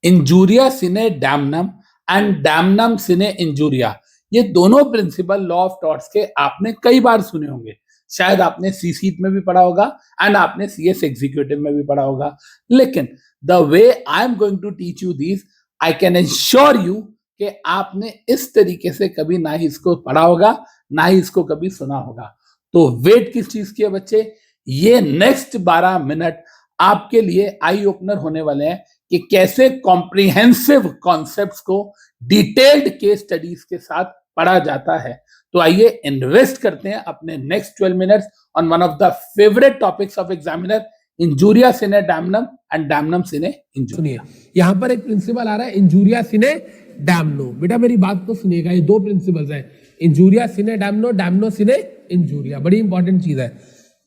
Injuria cine damnum and damnum cine injuria, ये दोनों principal law of torts के आपने कई बार सुने होंगे। शायद आपने सी सीट में भी पढ़ा होगा एंड आपने सीएस एग्जीक्यूटिव में भी पढ़ा होगा। लेकिन the way I am going to teach you this, I can ensure you कि आपने इस तरीके से कभी ना ही इसको पढ़ा होगा ना ही इसको कभी सुना होगा। तो वेट किस चीज की है बच्चे, ये नेक्स्ट 12 मिनट आपके लिए आई ओपनर होने वाले हैं कि कैसे कॉम्प्रिहेंसिव कॉन्सेप्ट्स को डिटेल्ड केस स्टडीज के साथ पढ़ा जाता है। तो आइए इन्वेस्ट करते हैं अपने next 12 minutes on one of the favourite topics of examiner, injuria cine damnum and damnum cine injuria. यहां पर एक प्रिंसिपल आ रहा है इंजूरिया सिने डैमनो। बेटा मेरी बात को सुनिएगा, ये दो प्रिंसिपल्स हैं, इंजूरिया सिने डैमनो, डैमनो सिने इंजूरिया। बड़ी इंपॉर्टेंट चीज है।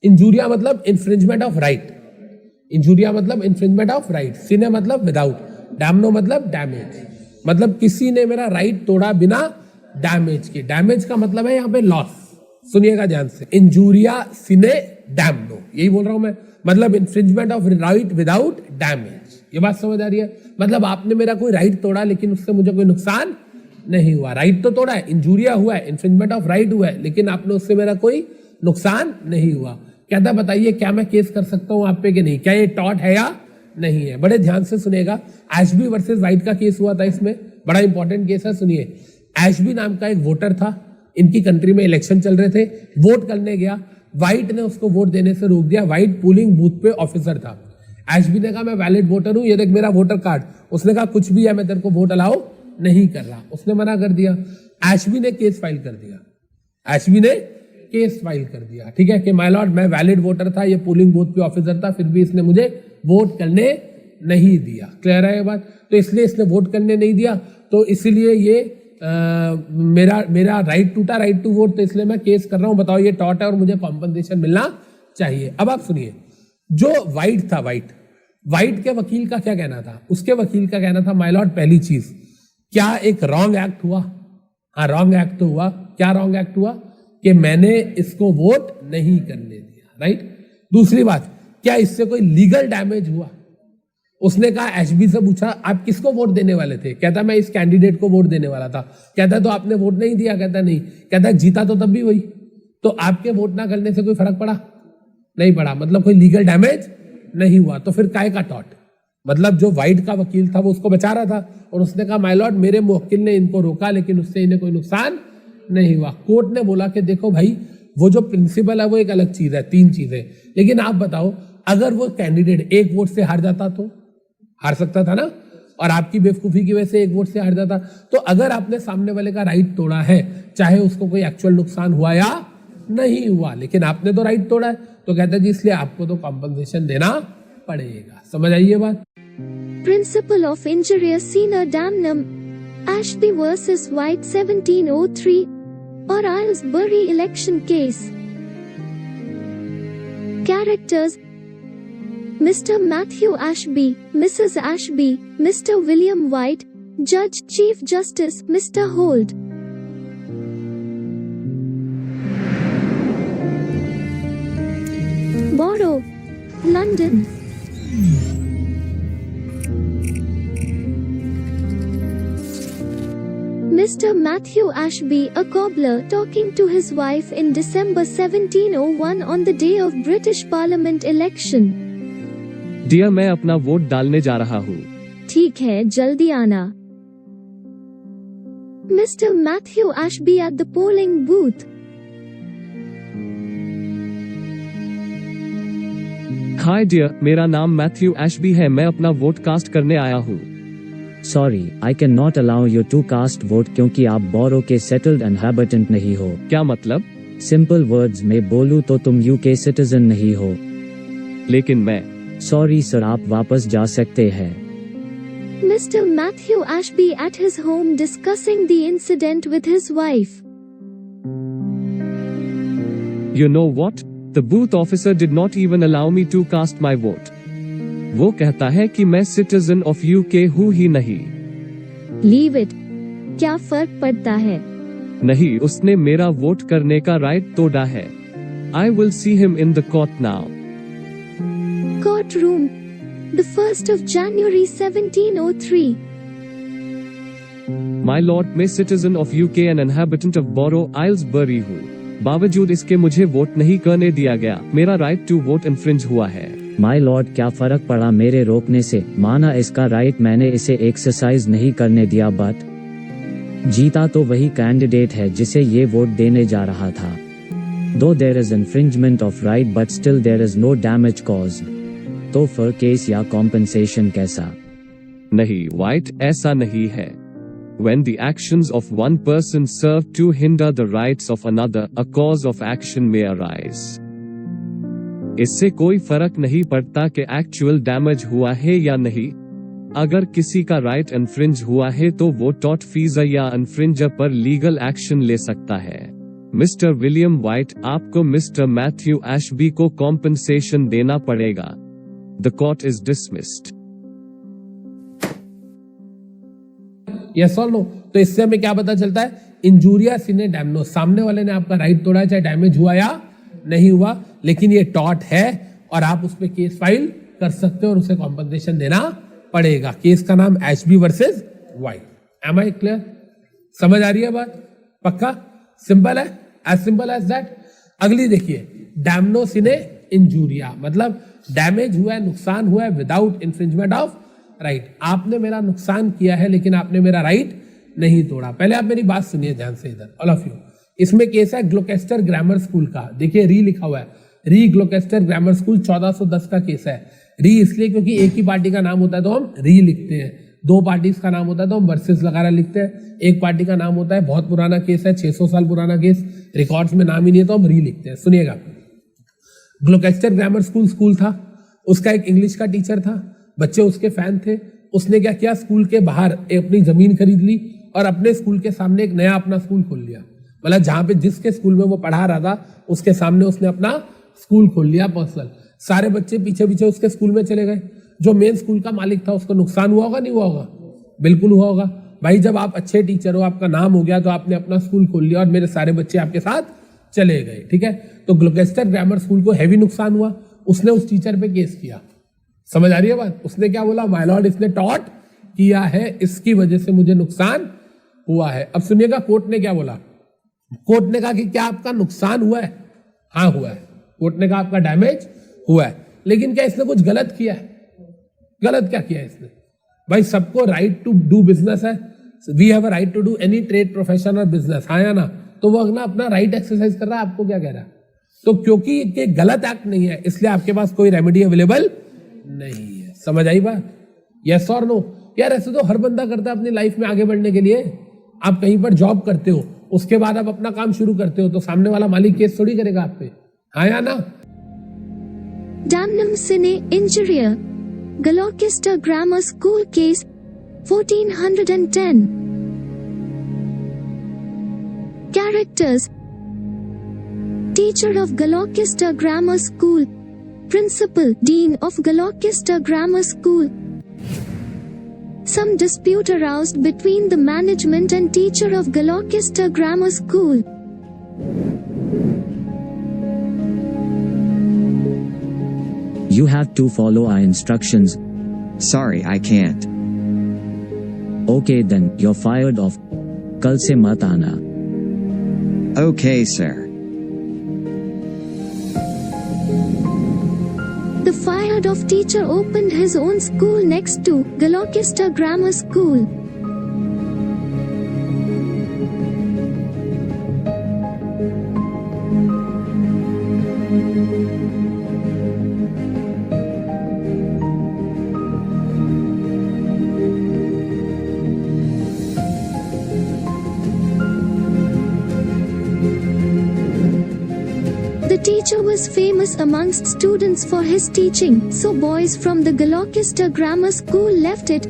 इंजूरिया मतलब इन्फ्रिंजमेंट ऑफ राइट, इंजूरिया मतलब इन्फ्रिंजमेंट ऑफ राइट, सिने मतलब विदाउट, डैमनो मतलब डैमेज, मतलब किसी ने मेरा राइट तोड़ा बिना डैमेज के। डैमेज का मतलब है यहाँ पे लॉस। सुनिएगा ध्यान से, इंजूरिया सिने डैमनो, यही बोल रहा हूं मैं, मतलब infringement of right without damage. ये बात समझ आ रही है? मतलब आपने मेरा कोई राइट तोड़ा लेकिन उससे मुझे कोई नुकसान नहीं हुआ। राइट तो तोड़ा है, इंजूरिया हुआ है, इन्फ्रिंजमेंट ऑफ राइट हुआ है, लेकिन आपने उससे मेरा कोई नुकसान नहीं हुआ। कहता बताइए क्या मैं केस कर सकता हूं आप पे कि नहीं, क्या ये टॉर्ट है या नहीं है? बड़े ध्यान से सुनेगा। एशबी वर्सेस वाइट का केस हुआ था, इसमें बड़ा इंपॉर्टेंट केस है, सुनिए। एशबी नाम का एक वोटर था, इनकी कंट्री में इलेक्शन चल रहे थे, वोट करने गया, वाइट ने उसको वोट देने से रोक दिया। वाइट पोलिंग बूथ पे ऑफिसर था। एशबी ने कहा मैं वैलिड वोटर हूं, ये देख मेरा वोटर कार्ड। उसने कहा कुछ भी है, मैं तेरे को वोट अलाउ नहीं कर रहा। उसने मना कर दिया। एशबी ने केस फाइल कर दिया, एशबी ने केस फाइल कर दिया, ठीक है, कि माय लॉर्ड मैं वैलिड वोटर था, ये पोलिंग बूथ पे ऑफिसर था, फिर भी इसने मुझे वोट करने नहीं दिया। क्लियर है ये बात? तो इसलिए इसने वोट करने नहीं दिया, तो इसीलिए ये मेरा राइट टूटा, राइट टू वोट, तो इसलिए मैं केस कर रहा हूं। बताओ ये टॉर्ट है और मुझे कॉम्पनसेशन मिलना चाहिए। अब आप सुनिए, जो वाइट था, वाइट के वकील का क्या कहना था? उसके वकील का कहना था माय लॉर्ड पहली चीज, क्या एक रॉन्ग एक्ट हुआ? हाँ रॉन्ग एक्ट तो हुआ। क्या रॉन्ग एक्ट हुआ? कि मैंने इसको वोट नहीं करने दिया, राइट। दूसरी बात, क्या इससे कोई लीगल डैमेज हुआ? उसने कहा, एशबी से पूछा आप किसको वोट देने वाले थे? कहता मैं इस कैंडिडेट को वोट देने वाला था। कहता तो आपने वोट नहीं दिया? कहता नहीं। कहता जीता तो तब भी वही, तो आपके वोट ना करने से कोई फर्क पड़ा? नहीं पड़ा, मतलब कोई लीगल डैमेज नहीं हुआ। तो फिर काय का टॉर्ट? मतलब जो वाइट का वकील था वो उसको बचा रहा था, और उसने कहा माय लॉर्ड मेरे मुवक्किल ने इनको रोका लेकिन उससे इन्हें कोई नुकसान नहीं हुआ। कोर्ट ने बोला कि देखो भाई, वो जो प्रिंसिपल है वो एक अलग चीज है, तीन चीजें, लेकिन आप बताओ अगर वो कैंडिडेट एक वोट से हार जाता तो? हार सकता था ना, और आपकी बेवकूफी की वजह से एक वोट से हार जाता। तो अगर आपने सामने वाले का राइट तोड़ा है, चाहे उसको कोई एक्चुअल नुकसान हुआ या नहीं हुआ, लेकिन आपने तो राइट तोड़ा है, तो कहता जी इसलिए आपको तो कॉम्पनसेशन देना पड़ेगा। समझ आइए बात? Principle of injuria cine damnum, Ashby versus White 1703 or Aylesbury election case. Characters: Mr. Matthew Ashby, Mrs. Ashby, Mr. William White, Judge Chief Justice Mr. Holt. Borough, London. Mr. Matthew Ashby, a cobbler, talking to his wife in December 1701 on the day of British Parliament election. Dear मैं अपना vote डालने जा रहा हूँ। ठीक है, जल्दी आना। Mr. Matthew Ashby at the polling booth. Hi dear, मेरा नाम मैथ्यू एशबी है, मैं अपना वोट कास्ट करने आया हूँ। Sorry, I can not allow you to cast vote क्योंकि आप बोरो के सेटल्ड इनहैबिटेंट नहीं हो। क्या मतलब? सिंपल वर्ड्स में बोलूं तो तुम यूके सिटीजन नहीं हो। लेकिन मैं। सॉरी सर, आप वापस जा सकते हैं। Mr. Matthew Ashby at his home discussing the incident with his wife. You know what? The booth officer did not even allow me to cast my vote. वो कहता है कि मैं सिटीजन ऑफ यूके हूँ ही नहीं। Leave it. क्या फर्क पड़ता है? नहीं, उसने मेरा वोट करने का राइट तोड़ा है। I will see him in the court now. Courtroom, The 1st of January 1703. My lord, मैं citizen of UK and inhabitant of borough Aylesbury हूँ। बावजूद इसके मुझे वोट नहीं करने दिया गया। मेरा राइट टू वोट इन्फ्रिंज हुआ है। माय लॉर्ड, क्या फर्क पड़ा मेरे रोकने से? माना इसका राइट, मैंने इसे एक्सरसाइज नहीं करने दिया, बट जीता तो वही कैंडिडेट है जिसे ये वोट देने जा रहा था। Though there is infringement of right but still there is no damage cause. तो फिर केस या कॉम्पेंसेशन कैसा? नहीं वाइट, ऐसा नहीं है। When the actions of one person serve to hinder the rights of another, a cause of action may arise. इससे कोई फर्क नहीं पड़ता कि एक्चुअल डैमेज हुआ है या नहीं। अगर किसी का राइट इन्फ्रिंज हुआ है तो वो टॉर्टफीजर या इन्फ्रिंजर पर लीगल एक्शन ले सकता है। मिस्टर विलियम व्हाइट, आपको मिस्टर मैथ्यू एशबी को कॉम्पेंसेशन देना पड़ेगा। The court is dismissed. Yes और नो? तो इससे हमें क्या पता चलता है? इंजूरिया सिने डैमनो, सामने वाले ने आपका राइट तोड़ा, चाहे डैमेज हुआ या नहीं हुआ, लेकिन ये टॉर्ट है और आप उस पर केस फाइल कर सकते हो और उसे कॉम्पेंसेशन देना पड़ेगा। केस का नाम Ashby versus White. Am I clear? समझ आ रही है बात? पक्का? सिंपल है, एज सिंपल एज दैट। अगली देखिए, डैमनो सिने इंजूरिया, मतलब डैमेज हुआ है, नुकसान हुआ है विदाउट इन्फ्रिंजमेंट ऑफ राइट। आपने मेरा नुकसान किया है लेकिन आपने मेरा राइट नहीं तोड़ा। पहले आप मेरी बात सुनिए ध्यान से इधर, ऑल ऑफ यू। इसमें केस है ग्लोकेस्टर ग्रामर स्कूल का। देखिए री लिखा हुआ है, री ग्लोकेस्टर ग्रामर स्कूल 1410 का केस है। री इसलिए क्योंकि एक ही पार्टी का नाम होता है तो हम री लिखते हैं, दो पार्टीज का नाम होता है तो हम वर्सेस वगैरह लिखते हैं। एक पार्टी का नाम होता है, बहुत पुराना केस है, 600 साल पुराना केस, रिकॉर्ड्स में नाम ही नहीं है तो हम री लिखते हैं। सुनिएगा, ग्लोकेस्टर ग्रामर स्कूल था, उसका एक इंग्लिश का टीचर था, बच्चे उसके फैन थे। उसने क्या किया, स्कूल के बाहर अपनी जमीन खरीद ली और अपने स्कूल के सामने एक नया अपना स्कूल खोल लिया। मतलब जहां पे जिसके स्कूल में वो पढ़ा रहा था उसके सामने उसने अपना स्कूल खोल लिया पर्सनल। सारे बच्चे पीछे पीछे उसके स्कूल में चले गए। जो मेन स्कूल का मालिक था उसको नुकसान हुआ होगा, नहीं हुआ होगा? बिल्कुल हुआ होगा भाई। जब आप अच्छे टीचर हो, आपका नाम हो गया, तो आपने अपना स्कूल खोल लिया और मेरे सारे बच्चे आपके साथ चले गए। ठीक है, तो ग्लोकेस्टर ग्रामर स्कूल को हैवी नुकसान हुआ। उसने उस टीचर पे केस किया। समझ आ रही है बात? उसने क्या बोला, माय लॉर्ड इसने टॉर्ट किया है, इसकी वजह से मुझे नुकसान हुआ है। अब सुनिएगा कोर्ट ने क्या बोला। कोर्ट ने कहा कि क्या आपका नुकसान हुआ है? हाँ हुआ है। कोर्ट ने कहा आपका डैमेज हुआ है, लेकिन क्या इसने कुछ गलत किया है? गलत क्या किया है इसने? भाई सबको राइट टू डू बिजनेस है, we have a right to do any trade profession और बिजनेस, हाँ या ना? तो वो अगला अपना राइट एक्सरसाइज कर रहा है, आपको क्या कह रहा है? तो क्योंकि ये गलत एक्ट नहीं है इसलिए आपके पास कोई रेमेडी अवेलेबल नहीं है। समझ आई बात? यस और नो? यार ऐसे तो हर बंदा करता है अपनी लाइफ में आगे बढ़ने के लिए। आप कहीं पर जॉब करते हो, उसके बाद आप अपना काम शुरू करते हो, तो सामने वाला मालिक केस थोड़ी करेगा आप पे, हाँ या ना? Damnum sine injuria. Gloucester Grammar School case 1410. Characters: Teacher of Gloucester Grammar School, Principal, Dean of Gloucester Grammar School. Some dispute aroused between the management and teacher of Gloucester Grammar School. You have to follow our instructions. Sorry, I can't. Okay then, you're fired off. कल से मत आना। Okay, sir. The fired off teacher opened his own school next to Gloucester Grammar School. The teacher was famous amongst students for his teaching, so boys from the Gloucester Grammar School left it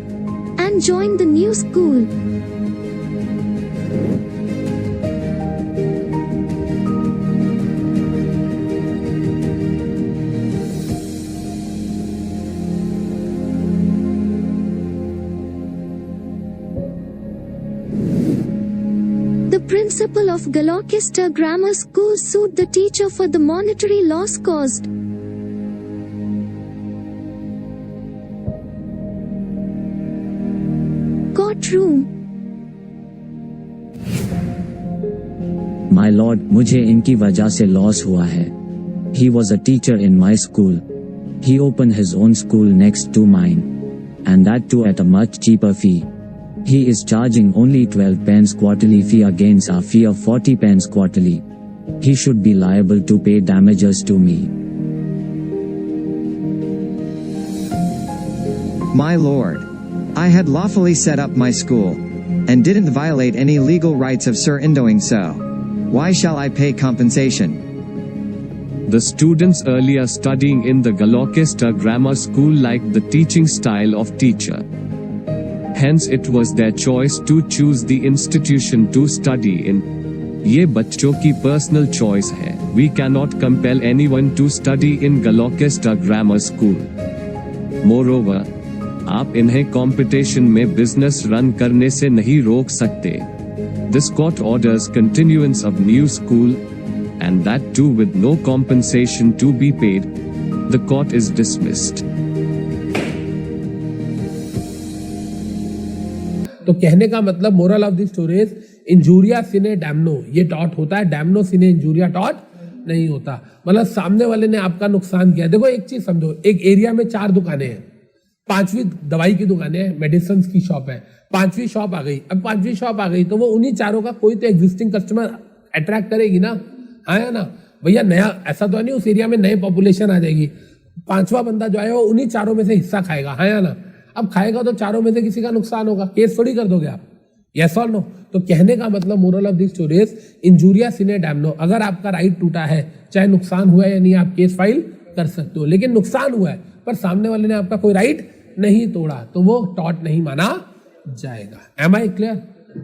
and joined the new school. The principal of Gloucester Grammar School sued the teacher for the monetary loss caused. true. My lord, मुझे इनकी वजह से loss हुआ है. He was a teacher in my school. He opened his own school next to mine. And that too at a much cheaper fee. He is charging only 12 pence quarterly fee against our fee of 40 pence quarterly. He should be liable to pay damages to me. My lord, I had lawfully set up my school, and didn't violate any legal rights of Sir in doing so. Why shall I pay compensation? The students earlier studying in the Gloucester Grammar School liked the teaching style of teacher. Hence it was their choice to choose the institution to study in. ये बच्चों की personal choice है. We cannot compel anyone to study in Gloucester Grammar School. Moreover, आप इन्हें competition में business run करने से नहीं रोक सकते. This court orders continuance of new school, and that too with no compensation to be paid. The court is dismissed. तो कहने का मतलब moral of the story is इंजूरिया सिने डैमनो, ये टॉट होता है, डैमनो सिने इंजूरिया टॉट नहीं होता. मतलब सामने वाले ने आपका नुकसान किया. देखो एक चीज समझो, एक एरिया में 4 दुकानें हैं, 5वीं दवाई की दुकानें हैं, मेडिसिन की शॉप है, 5वीं शॉप आ गई. अब 5वीं शॉप आ गई तो वो उन्हीं चारों का कोई तो एग्जिस्टिंग कस्टमर अट्रैक्ट करेगी ना, है ना भैया. नया ऐसा तो नहीं उस एरिया में नए पॉपुलेशन आ जाएगी. 5वां बंदा जो है वो उन्हीं चारों में से हिस्सा खाएगा, है ना. अब खाएगा तो चारों में से किसी का नुकसान होगा. केस थोड़ी कर दोगे आप, यस और नो. तो कहने का मतलब moral of the story is इंजूरिया सिने डैमनो. अगर आपका राइट टूटा है, चाहे नुकसान हुआ है या नहीं, आप केस फाइल कर सकते हो. लेकिन नुकसान हुआ है पर सामने वाले ने आपका कोई राइट नहीं तोड़ा तो वो टॉट नहीं माना जाएगा. Am I clear?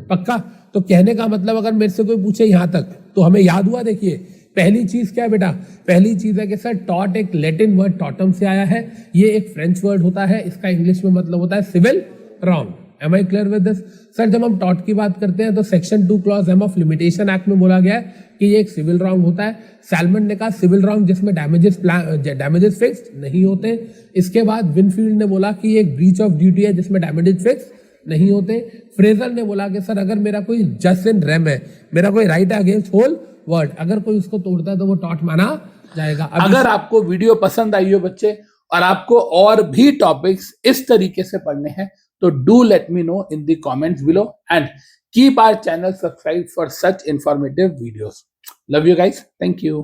पक्का? तो कहने का मतलब अगर मेरे से कोई पूछे यहां तक तो हमें याद हुआ. देखिए पहली चीज क्या है बेटा? पहली चीज है कि सर टॉट एक लैटिन वर्ड टॉटम से आया है. ये एक फ्रेंच वर्ड होता है, इसका इंग्लिश में मतलब होता है civil wrong. Am I clear with this? Sir जब हम टॉट की बात करते हैं तो section 2 clause M of limitation act में बोला गया है कि ये एक सिविल रॉन्ग होता है. सैलमन ने कहा सिविल रॉन्ग जिसमें डैमेजेस फिक्स्ड नहीं होते. इसके बाद विनफील्ड ने बोला कि ये एक ब्रीच ऑफ ड्यूटी है जिसमें डैमेजेस फिक्स्ड नहीं होते. फ्रेजर ने बोला कि सर अगर मेरा कोई जस्ट इन रेम है, मेरा कोई राइट है अगेंस्ट होल वर्ड, अगर कोई उसको तोड़ता है तो वो टॉट माना जाएगा. अगर आपको वीडियो पसंद आई हो बच्चे और आपको और भी टॉपिक्स इस तरीके से पढ़ने हैं तो do let me know in the comments below and keep our channel subscribe for such informative videos. Love you guys, thank you.